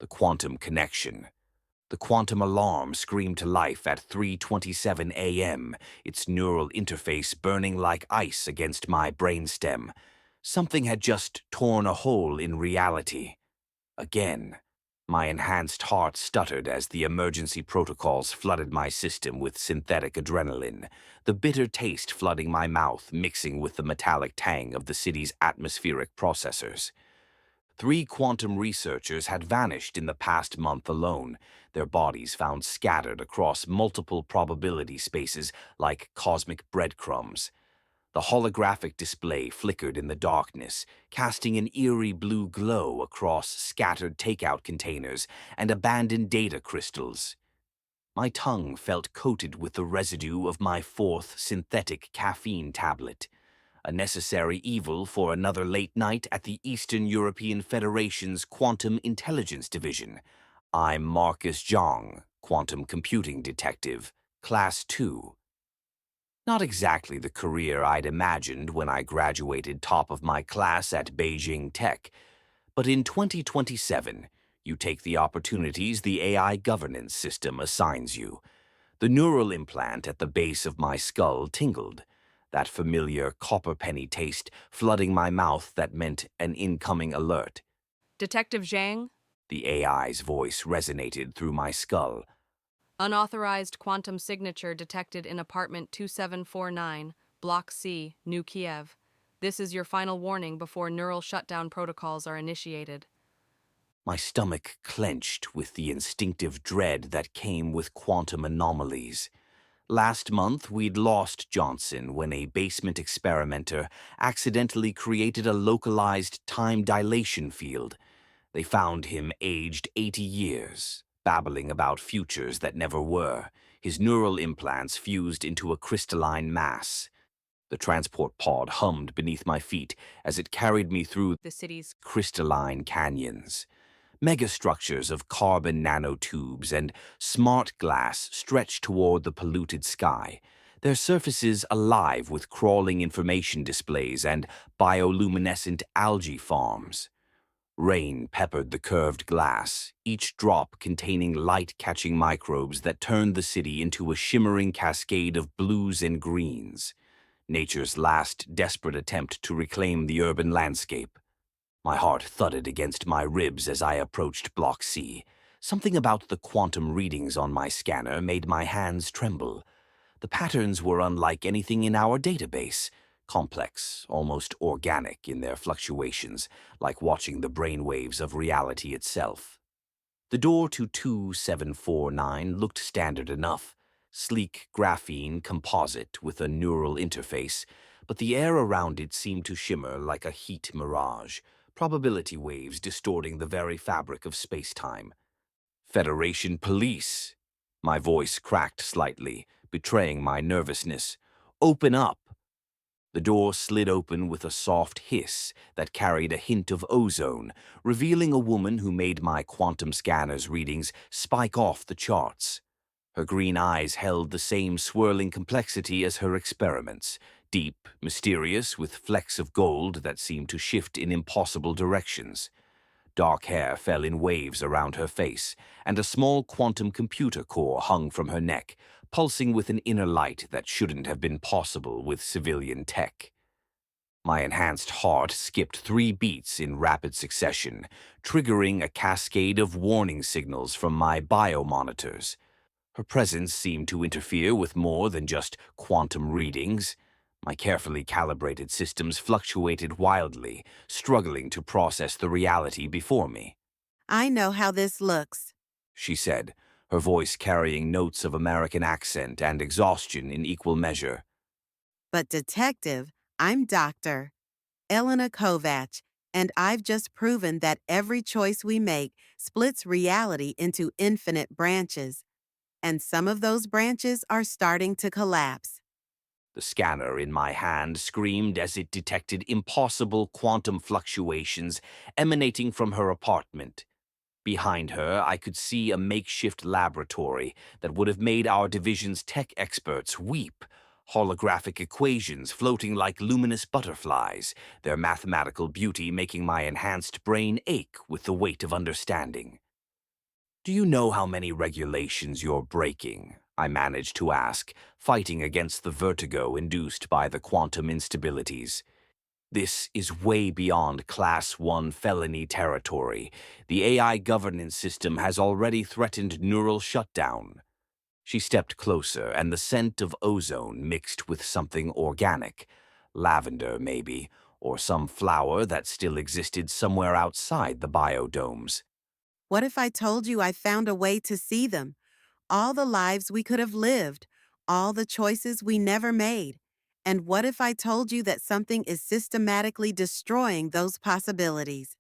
The quantum connection. The quantum alarm screamed to life at 3:27 a.m., its neural interface burning like ice against my brainstem. Something had just torn a hole in reality. Again. My enhanced heart stuttered as the emergency protocols flooded my system with synthetic adrenaline, the bitter taste flooding my mouth mixing with the metallic tang of the city's atmospheric processors. 3 quantum researchers had vanished in the past month alone, their bodies found scattered across multiple probability spaces like cosmic breadcrumbs. The holographic display flickered in the darkness, casting an eerie blue glow across scattered takeout containers and abandoned data crystals. My tongue felt coated with the residue of my 4th synthetic caffeine tablet, a necessary evil for another late night at the Eastern European Federation's Quantum Intelligence Division. I'm Marcus Zhang, Quantum Computing Detective, Class 2. Not exactly the career I'd imagined when I graduated top of my class at Beijing Tech, but in 2027, you take the opportunities the AI governance system assigns you. The neural implant at the base of my skull tingled, that familiar copper penny taste flooding my mouth that meant an incoming alert. Detective Zhang, The AI's voice resonated through my skull. unauthorized quantum signature detected in apartment 2749, Block C, New Kiev. This is your final warning before neural shutdown protocols are initiated. My stomach clenched with the instinctive dread that came with quantum anomalies. Last month, we'd lost Johnson when a basement experimenter accidentally created a localized time dilation field. They found him aged 80 years, babbling about futures that never were, his neural implants fused into a crystalline mass. The transport pod hummed beneath my feet as it carried me through The city's crystalline canyons. Megastructures of carbon nanotubes and smart glass stretched toward the polluted sky, their surfaces alive with crawling information displays and bioluminescent algae farms. Rain peppered the curved glass, each drop containing light-catching microbes that turned the city into a shimmering cascade of blues and greens, nature's last desperate attempt to reclaim the urban landscape. My heart thudded against my ribs as I approached Block C. Something about the quantum readings on my scanner made my hands tremble. The patterns were unlike anything in our database, complex, almost organic in their fluctuations, like watching the brainwaves of reality itself. The door to 2749 looked standard enough, sleek graphene composite with a neural interface, but the air around it seemed to shimmer like a heat mirage, probability waves distorting the very fabric of space-time. Federation Police. My voice cracked slightly, betraying my nervousness. Open up! The door slid open with a soft hiss that carried a hint of ozone, revealing a woman who made my quantum scanner's readings spike off the charts. Her green eyes held the same swirling complexity as her experiments, deep, mysterious, with flecks of gold that seemed to shift in impossible directions. Dark hair fell in waves around her face, and a small quantum computer core hung from her neck, pulsing with an inner light that shouldn't have been possible with civilian tech. My enhanced heart skipped 3 beats in rapid succession, triggering a cascade of warning signals from my biomonitors. Her presence seemed to interfere with more than just quantum readings. My carefully calibrated systems fluctuated wildly, struggling to process the reality before me. I know how this looks. She said, her voice carrying notes of American accent and exhaustion in equal measure. But Detective, I'm Dr. Elena Kovac, and I've just proven that every choice we make splits reality into infinite branches. And some of those branches are starting to collapse. The scanner in my hand screamed as it detected impossible quantum fluctuations emanating from her apartment. Behind her, I could see a makeshift laboratory that would have made our division's tech experts weep, holographic equations floating like luminous butterflies, their mathematical beauty making my enhanced brain ache with the weight of understanding. Do you know how many regulations you're breaking? I managed to ask, fighting against the vertigo induced by the quantum instabilities. This is way beyond Class 1 felony territory. The AI governance system has already threatened neural shutdown. She stepped closer, and the scent of ozone mixed with something organic. Lavender, maybe, or some flower that still existed somewhere outside the biodomes. What if I told you I found a way to see them? All the lives we could have lived, all the choices we never made. And what if I told you that something is systematically destroying those possibilities?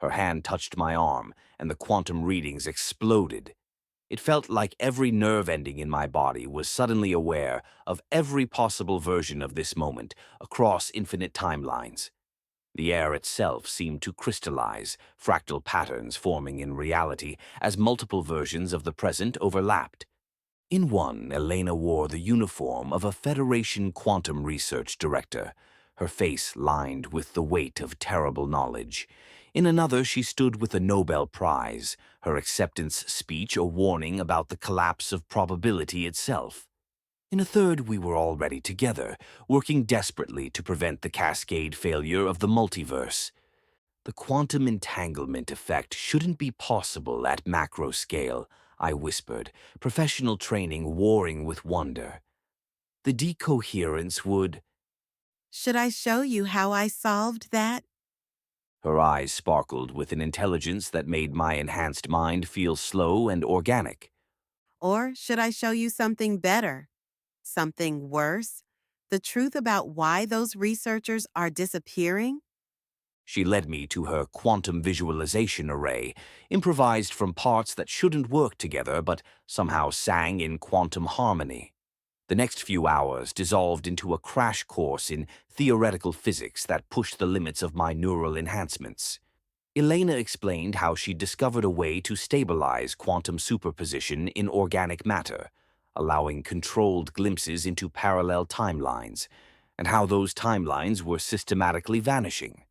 Her hand touched my arm, and the quantum readings exploded. It felt like every nerve ending in my body was suddenly aware of every possible version of this moment across infinite timelines. The air itself seemed to crystallize, fractal patterns forming in reality as multiple versions of the present overlapped. In one, Elena wore the uniform of a Federation quantum research director, her face lined with the weight of terrible knowledge. In another, she stood with a Nobel Prize, her acceptance speech a warning about the collapse of probability itself. In a third, we were already together, working desperately to prevent the cascade failure of the multiverse. The quantum entanglement effect shouldn't be possible at macro scale, I whispered, professional training warring with wonder. The decoherence would... Should I show you how I solved that? Her eyes sparkled with an intelligence that made my enhanced mind feel slow and organic. Or should I show you something better? Something worse? The truth about why those researchers are disappearing? She led me to her quantum visualization array, improvised from parts that shouldn't work together but somehow sang in quantum harmony. The next few hours dissolved into a crash course in theoretical physics that pushed the limits of my neural enhancements. Elena explained how she discovered a way to stabilize quantum superposition in organic matter, allowing controlled glimpses into parallel timelines, and how those timelines were systematically vanishing.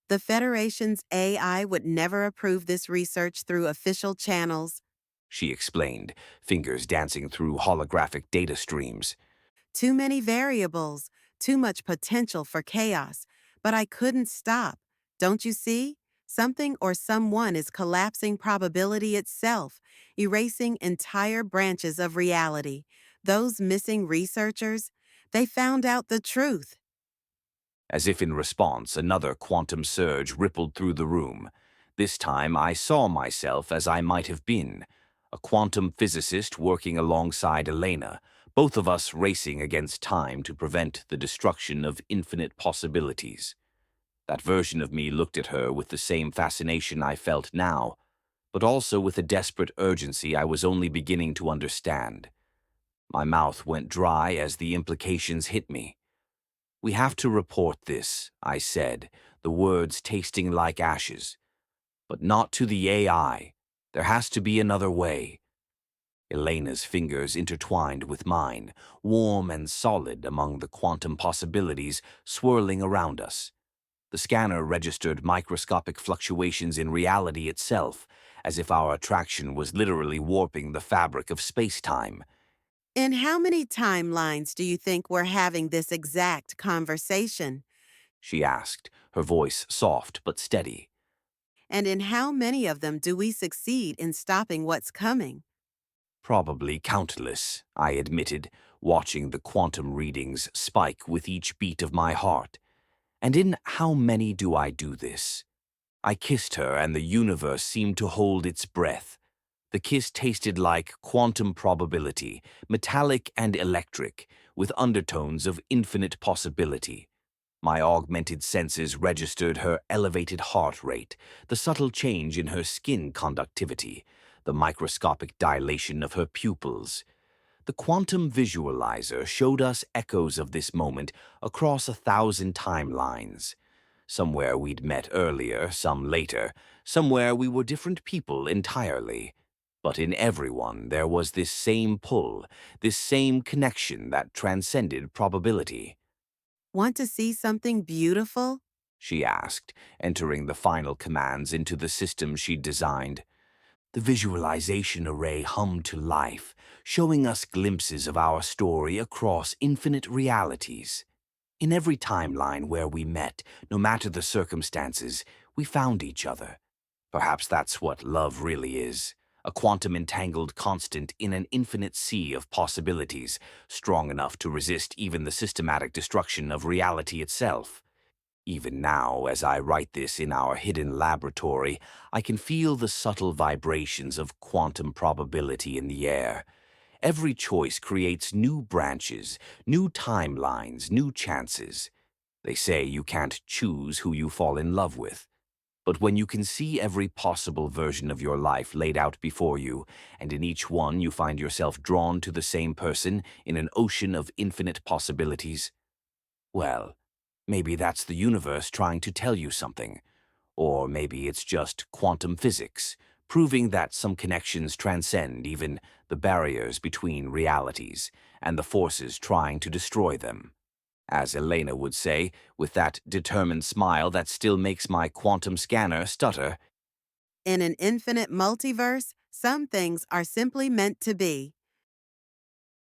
The Federation's AI would never approve this research through official channels. She explained, fingers dancing through holographic data streams. Too many variables, too much potential for chaos. But I couldn't stop. Don't you see? Something or someone is collapsing probability itself, erasing entire branches of reality. Those missing researchers, they found out the truth. As if in response, another quantum surge rippled through the room. This time I saw myself as I might have been, a quantum physicist working alongside Elena, both of us racing against time to prevent the destruction of infinite possibilities. That version of me looked at her with the same fascination I felt now, but also with a desperate urgency I was only beginning to understand. My mouth went dry as the implications hit me. "We have to report this," I said, the words tasting like ashes. "But not to the AI. There has to be another way." Elena's fingers intertwined with mine, warm and solid among the quantum possibilities swirling around us. The scanner registered microscopic fluctuations in reality itself, as if our attraction was literally warping the fabric of space-time. In how many timelines do you think we're having this exact conversation? She asked, her voice soft but steady. And in how many of them do we succeed in stopping what's coming? "Probably countless," I admitted, watching the quantum readings spike with each beat of my heart. "And in how many do I do this?" I kissed her, and the universe seemed to hold its breath. The kiss tasted like quantum probability, metallic and electric, with undertones of infinite possibility. My augmented senses registered her elevated heart rate, the subtle change in her skin conductivity, the microscopic dilation of her pupils. The quantum visualizer showed us echoes of this moment across 1,000 timelines. Somewhere we'd met earlier, some later, somewhere we were different people entirely. But in everyone there was this same pull, this same connection that transcended probability. Want to see something beautiful? She asked, entering the final commands into the system she'd designed. The visualization array hummed to life, showing us glimpses of our story across infinite realities. In every timeline where we met, no matter the circumstances, we found each other. Perhaps that's what love really is. A quantum-entangled constant in an infinite sea of possibilities, strong enough to resist even the systematic destruction of reality itself. Even now, as I write this in our hidden laboratory, I can feel the subtle vibrations of quantum probability in the air. Every choice creates new branches, new timelines, new chances. They say you can't choose who you fall in love with. But when you can see every possible version of your life laid out before you, and in each one you find yourself drawn to the same person in an ocean of infinite possibilities, well, maybe that's the universe trying to tell you something. Or maybe it's just quantum physics, proving that some connections transcend even the barriers between realities and the forces trying to destroy them. As Elena would say, with that determined smile that still makes my quantum scanner stutter, In an infinite multiverse, some things are simply meant to be.